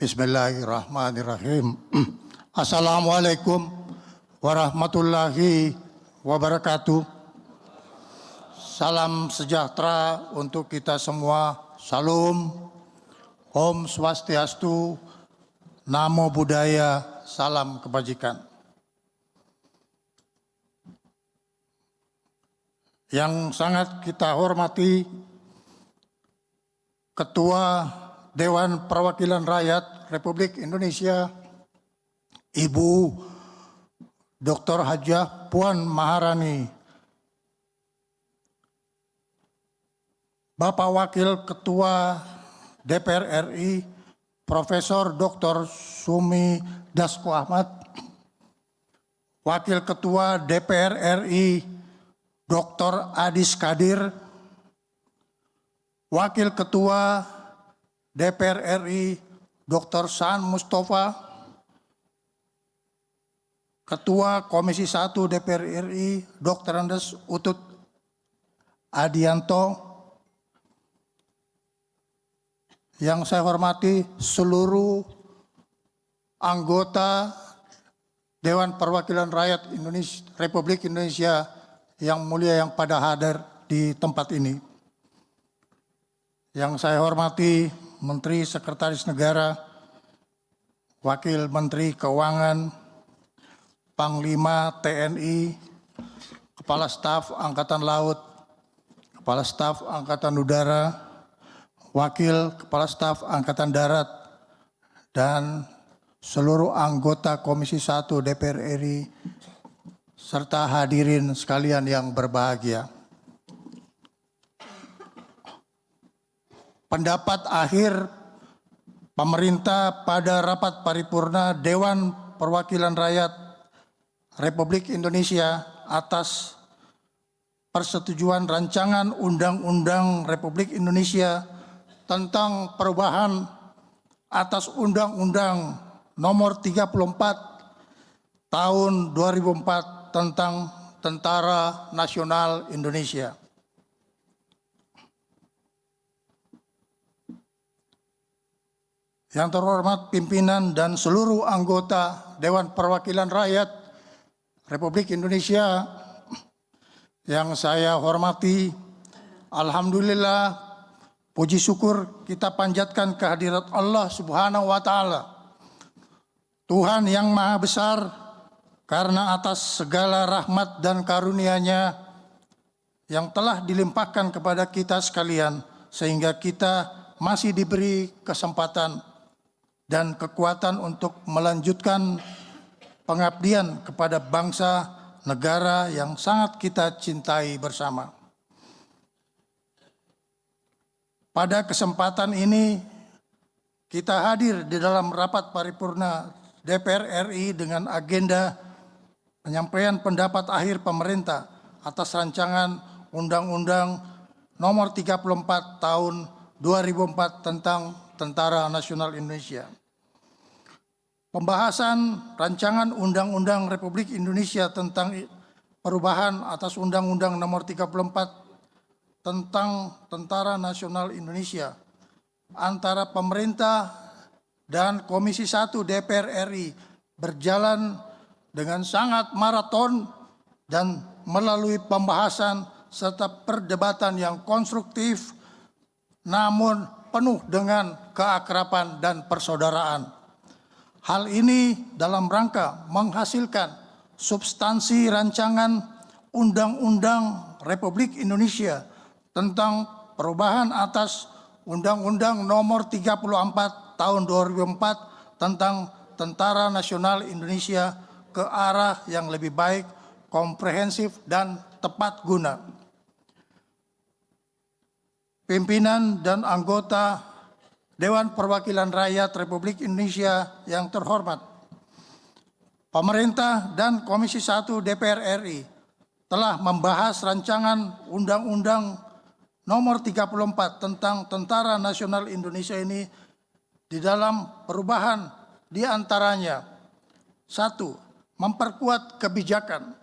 Bismillahirrahmanirrahim. Assalamualaikum warahmatullahi wabarakatuh. Salam sejahtera untuk kita semua. Salam, Om Swastiastu, Namo Buddhaya, salam kebajikan. Yang sangat kita hormati Ketua Dewan Perwakilan Rakyat Republik Indonesia, Ibu Dr. Hajah Puan Maharani, Bapak Wakil Ketua DPR RI, Profesor Dr. Sumi Dasko Ahmad, Wakil Ketua DPR RI, Dr. Adis Kadir, Wakil Ketua DPR RI, Dr. Saan Mustafa, Ketua Komisi 1 DPR RI, Dr. Andes Utut Adianto, yang saya hormati seluruh anggota Dewan Perwakilan Rakyat Indonesia, Republik Indonesia yang mulia yang pada hadir di tempat ini. Yang saya hormati Menteri Sekretaris Negara, Wakil Menteri Keuangan, Panglima TNI, Kepala Staf Angkatan Laut, Kepala Staf Angkatan Udara, Wakil Kepala Staf Angkatan Darat, dan seluruh anggota Komisi 1 DPR RI, serta hadirin sekalian yang berbahagia. Pendapat akhir pemerintah pada rapat paripurna Dewan Perwakilan Rakyat Republik Indonesia atas persetujuan rancangan Undang-Undang Republik Indonesia tentang perubahan atas Undang-Undang Nomor 34 Tahun 2004 tentang Tentara Nasional Indonesia. Yang terhormat pimpinan dan seluruh anggota Dewan Perwakilan Rakyat Republik Indonesia yang saya hormati, alhamdulillah, puji syukur kita panjatkan kehadirat Allah Subhanahu wa Ta'ala, Tuhan yang Maha Besar, karena atas segala rahmat dan karunia-Nya yang telah dilimpahkan kepada kita sekalian, sehingga kita masih diberi kesempatan dan kekuatan untuk melanjutkan pengabdian kepada bangsa negara yang sangat kita cintai bersama. Pada kesempatan ini kita hadir di dalam rapat paripurna DPR RI dengan agenda penyampaian pendapat akhir pemerintah atas rancangan Undang-Undang Nomor 34 Tahun 2004 tentang Tentara Nasional Indonesia. Pembahasan rancangan Undang-Undang Republik Indonesia tentang perubahan atas Undang-Undang Nomor 34 tentang Tentara Nasional Indonesia antara pemerintah dan Komisi 1 DPR RI berjalan dengan sangat maraton dan melalui pembahasan serta perdebatan yang konstruktif namun penuh dengan keakraban dan persaudaraan. Hal ini dalam rangka menghasilkan substansi rancangan Undang-Undang Republik Indonesia tentang perubahan atas Undang-Undang Nomor 34 Tahun 2004 tentang Tentara Nasional Indonesia ke arah yang lebih baik, komprehensif, dan tepat guna. Pimpinan dan anggota Dewan Perwakilan Rakyat Republik Indonesia yang terhormat, pemerintah dan Komisi 1 DPR RI telah membahas rancangan Undang-Undang Nomor 34 tentang Tentara Nasional Indonesia ini di dalam perubahan di antaranya: 1. Memperkuat kebijakan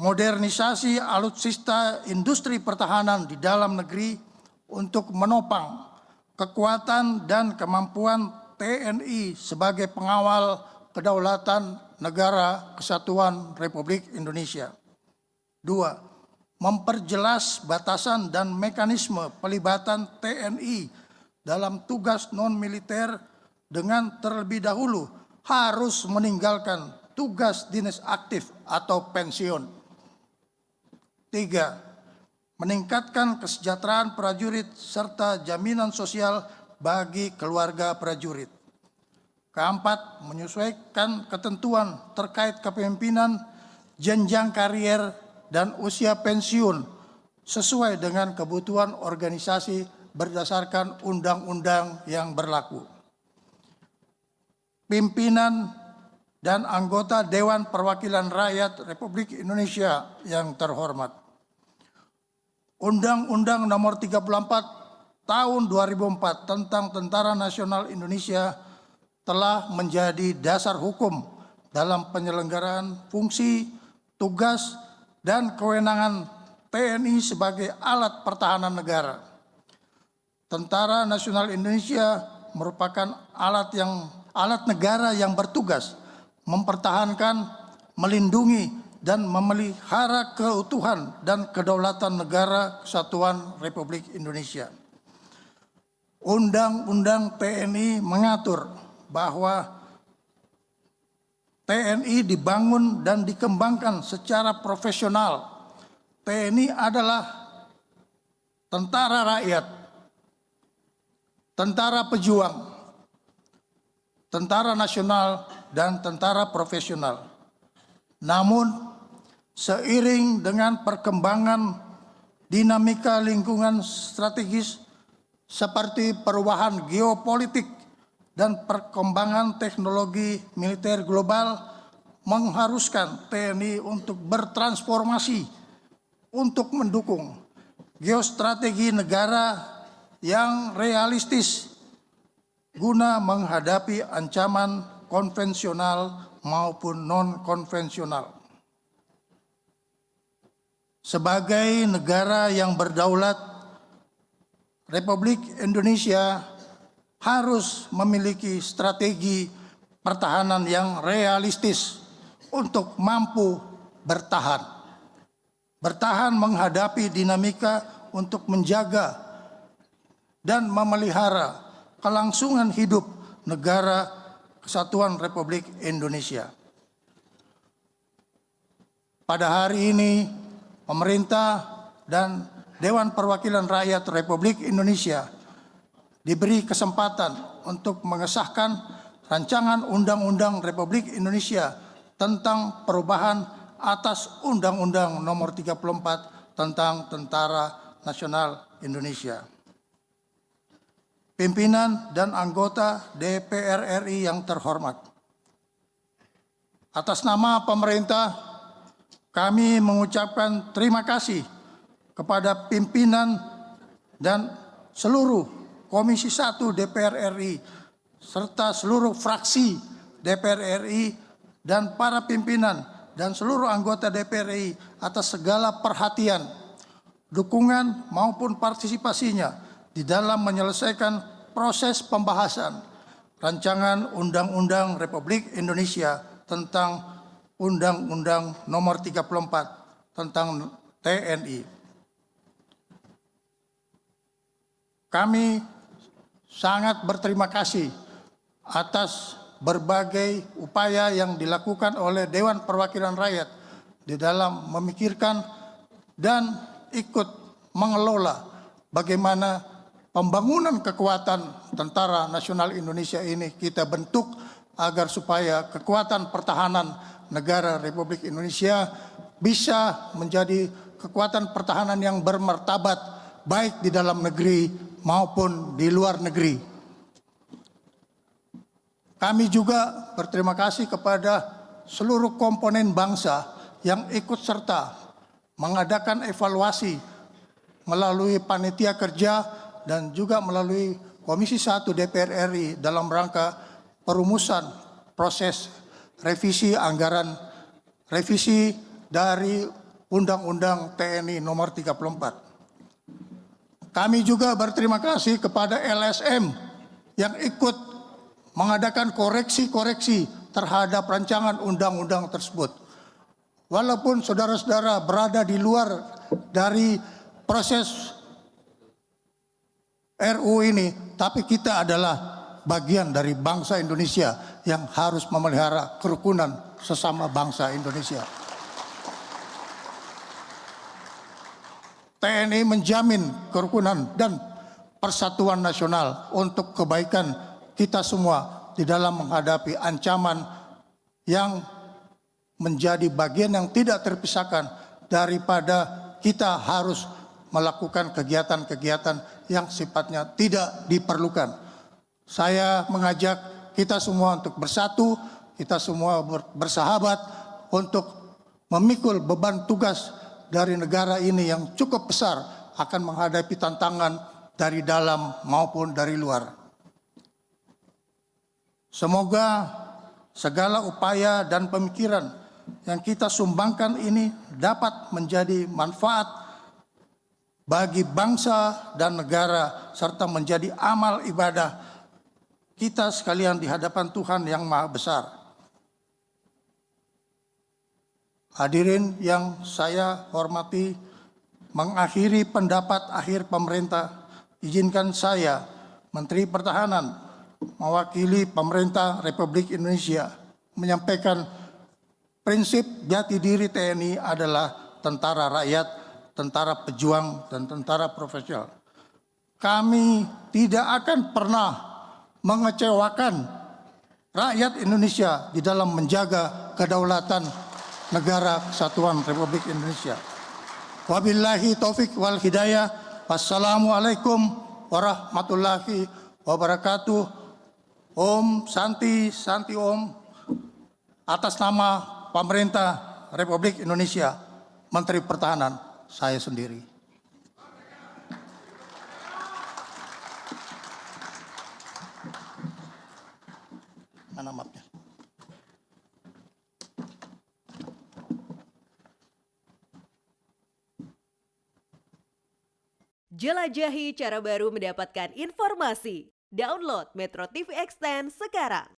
modernisasi alutsista industri pertahanan di dalam negeri untuk menopang kekuatan dan kemampuan TNI sebagai pengawal kedaulatan negara kesatuan Republik Indonesia. 2. Memperjelas batasan dan mekanisme pelibatan TNI dalam tugas non-militer dengan terlebih dahulu harus meninggalkan tugas dinas aktif atau pensiun. 3. Meningkatkan kesejahteraan prajurit serta jaminan sosial bagi keluarga prajurit. Keempat, menyesuaikan ketentuan terkait kepemimpinan, jenjang karier, dan usia pensiun sesuai dengan kebutuhan organisasi berdasarkan undang-undang yang berlaku. Pimpinan dan anggota Dewan Perwakilan Rakyat Republik Indonesia yang terhormat. Undang-Undang Nomor 34 Tahun 2004 tentang Tentara Nasional Indonesia telah menjadi dasar hukum dalam penyelenggaraan fungsi, tugas, dan kewenangan TNI sebagai alat pertahanan negara. Tentara Nasional Indonesia merupakan alat negara yang bertugas mempertahankan, melindungi, dan memelihara keutuhan dan kedaulatan negara kesatuan Republik Indonesia. Undang-Undang TNI mengatur bahwa TNI dibangun dan dikembangkan secara profesional. TNI adalah tentara rakyat, tentara pejuang, tentara nasional, dan tentara profesional. Namun, seiring dengan perkembangan dinamika lingkungan strategis seperti perubahan geopolitik dan perkembangan teknologi militer global mengharuskan TNI untuk bertransformasi untuk mendukung geostrategi negara yang realistis guna menghadapi ancaman konvensional maupun non-konvensional. Sebagai negara yang berdaulat, Republik Indonesia harus memiliki strategi pertahanan yang realistis untuk mampu bertahan. Bertahan menghadapi dinamika untuk menjaga dan memelihara kelangsungan hidup negara Kesatuan Republik Indonesia. Pada hari ini, pemerintah dan Dewan Perwakilan Rakyat Republik Indonesia diberi kesempatan untuk mengesahkan rancangan Undang-Undang Republik Indonesia tentang perubahan atas Undang-Undang Nomor 34 tentang Tentara Nasional Indonesia. Pimpinan dan anggota DPR RI yang terhormat, atas nama pemerintah, kami mengucapkan terima kasih kepada pimpinan dan seluruh Komisi 1 DPR RI serta seluruh fraksi DPR RI dan para pimpinan dan seluruh anggota DPR RI atas segala perhatian, dukungan maupun partisipasinya di dalam menyelesaikan proses pembahasan rancangan Undang-Undang Republik Indonesia tentang Undang-Undang Nomor 34 tentang TNI. Kami sangat berterima kasih atas berbagai upaya yang dilakukan oleh Dewan Perwakilan Rakyat di dalam memikirkan dan ikut mengelola bagaimana pembangunan kekuatan Tentara Nasional Indonesia ini kita bentuk agar supaya kekuatan pertahanan negara Republik Indonesia bisa menjadi kekuatan pertahanan yang bermartabat baik di dalam negeri maupun di luar negeri. Kami juga berterima kasih kepada seluruh komponen bangsa yang ikut serta mengadakan evaluasi melalui panitia kerja dan juga melalui Komisi 1 DPR RI dalam rangka perumusan proses revisi anggaran, revisi dari Undang-Undang TNI Nomor 34. Kami juga berterima kasih kepada LSM yang ikut mengadakan koreksi-koreksi terhadap rancangan undang-undang tersebut. Walaupun saudara-saudara berada di luar dari proses RU ini, tapi kita adalah bagian dari bangsa Indonesia yang harus memelihara kerukunan sesama bangsa Indonesia. TNI menjamin kerukunan dan persatuan nasional untuk kebaikan kita semua di dalam menghadapi ancaman yang menjadi bagian yang tidak terpisahkan daripada kita harus melakukan kegiatan-kegiatan yang sifatnya tidak diperlukan. Saya mengajak kita semua untuk bersatu, kita semua bersahabat untuk memikul beban tugas dari negara ini yang cukup besar akan menghadapi tantangan dari dalam maupun dari luar. Semoga segala upaya dan pemikiran yang kita sumbangkan ini dapat menjadi manfaat bagi bangsa dan negara serta menjadi amal ibadah kita sekalian di hadapan Tuhan yang Maha Besar. Hadirin yang saya hormati, mengakhiri pendapat akhir pemerintah, izinkan saya, Menteri Pertahanan, mewakili pemerintah Republik Indonesia, menyampaikan prinsip jati diri TNI adalah tentara rakyat, tentara pejuang, dan tentara profesional. Kami tidak akan pernah mengecewakan rakyat Indonesia di dalam menjaga kedaulatan negara kesatuan Republik Indonesia. Wabillahi taufik wal hidayah. Wassalamualaikum warahmatullahi wabarakatuh. Om Santi, Santi Om. Atas nama Pemerintah Republik Indonesia, Menteri Pertahanan, saya sendiri. Mana mapnya? Jelajahi cara baru mendapatkan informasi. Download Metro TV Extend sekarang.